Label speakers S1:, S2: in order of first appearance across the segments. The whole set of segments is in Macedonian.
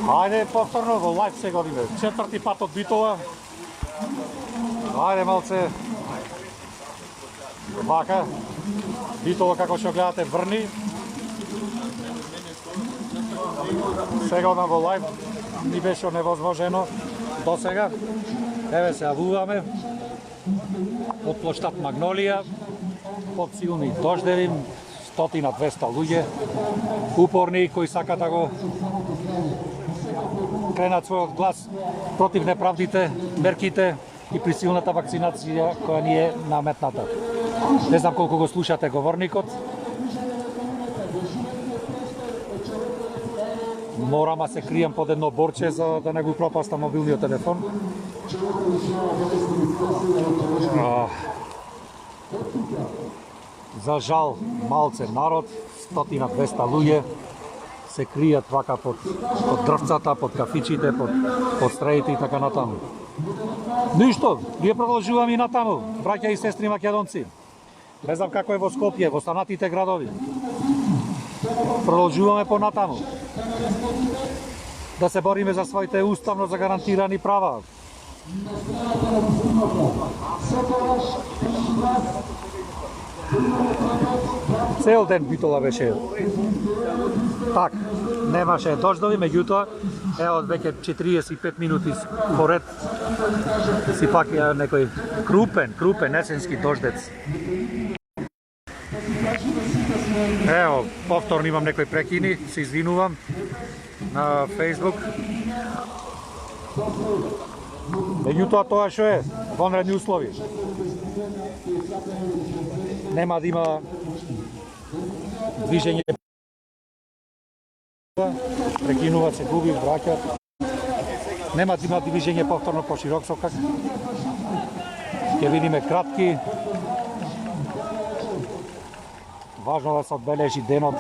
S1: Ајде повторно во лайф се годиме. 4-ти пат од Битола. Ајде малце. Вака. Битола како што гледате врни. Сега одам во лайф. Ни беше невозможено до сега. Еве се јавуваме. Од плоштад Магнолија. Под силни дождеви. 100-200 луѓе. Упорни кои сакат да го кренат својот глас против неправдите, мерките и присилната вакцинација која ни е наметната. Не знам колку го слушате говорникот. Морам да се кријам под едно борче за да не го пропастам мобилниот телефон. За жал, малце народ, 100-200 луѓе се кријат вака под дрвцата, под кафичите, под стреите и така натаму. Ништо, ние продолжуваме и натаму, браќа и сестри македонци. Не знам како е во Скопје, во останатите градови. Продолжуваме понатаму. Да се бориме за своите уставно загарантирани права. Цел ден Битола беше так, немаше дождови, меѓутоа, од веќе 45 минути поред си пак некој крупен есенски дождец. Ево, повторно имам некои прекини, се извинувам на Facebook. Меѓутоа тоа што е, вонредни услови. Нема да има движење. Прекинува се, губи, враќат. Нема да има движење повторно по широк сокак. Ќе видиме кратки. Важно да се одбележи денот.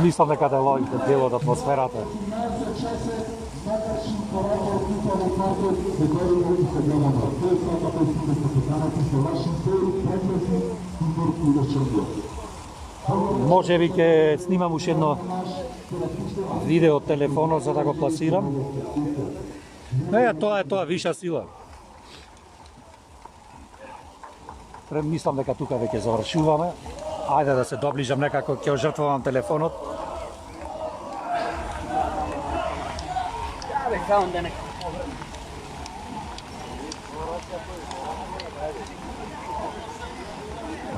S1: Мислам дека да дел од атмосферата. Може би ќе снимам уште едно видео од телефонот за да го пласирам. Тоа е виша сила. Мислам дека тука веќе завршуваме. Ајде да се доближам некако, ќе ожртвувам телефонот.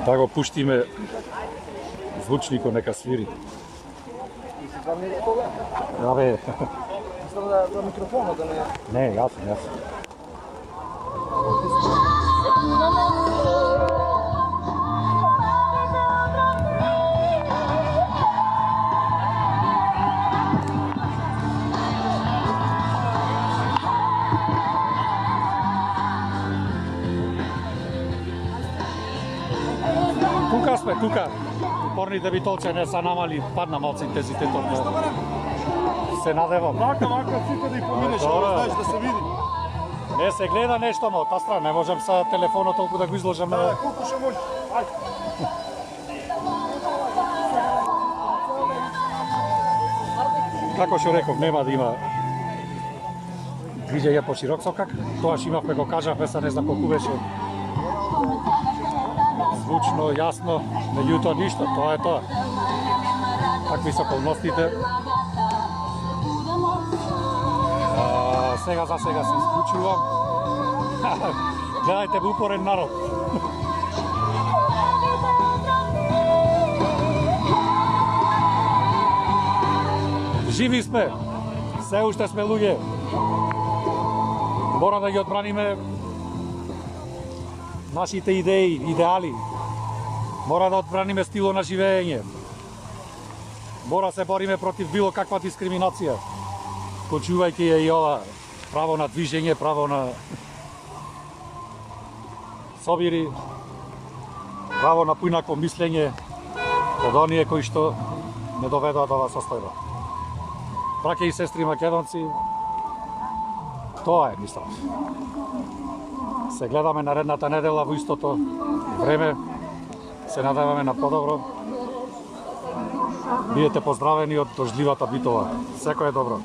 S1: Да го пуштиме звучникот нека свири. Абе.
S2: За микрофонот да не.
S1: Не, јасно. Тука сме, тука. Упорните битолче не са намали, падна малце интензитетот. Се надевам.
S2: Мака, сите да и поминеш, знаеш да се види.
S1: Не се гледа нешто, но та страна, не можам са телефонот толку да го изложам.
S2: Колку ще можеш? Ајде.
S1: Како што реков, нема да има движење по широк сокак. Тоа што имавме го кажавме, са не знам колку беше звучно, јасно, меѓутоа ништо, тоа е тоа. Такви се околностите. Сега за сега се исклучувам. Гледајте бе упорен народ. Живи сме, се уште сме луѓе. Мора да ги одбраниме нашите идеи, идеали. Мора да одбраниме стило на живење. Мора се бориме против било каква дискриминација. Почувајќи ја и ова право на движење, право на собири, право на поинако мислење од оние кои што не доведоа до оваа состојба. Браќа и сестри македонци, тоа е, мислам. Се гледаме наредната недела во истото време. Се надеваме на подобро. Бидете поздравени од дождливата Битола. Секое добро.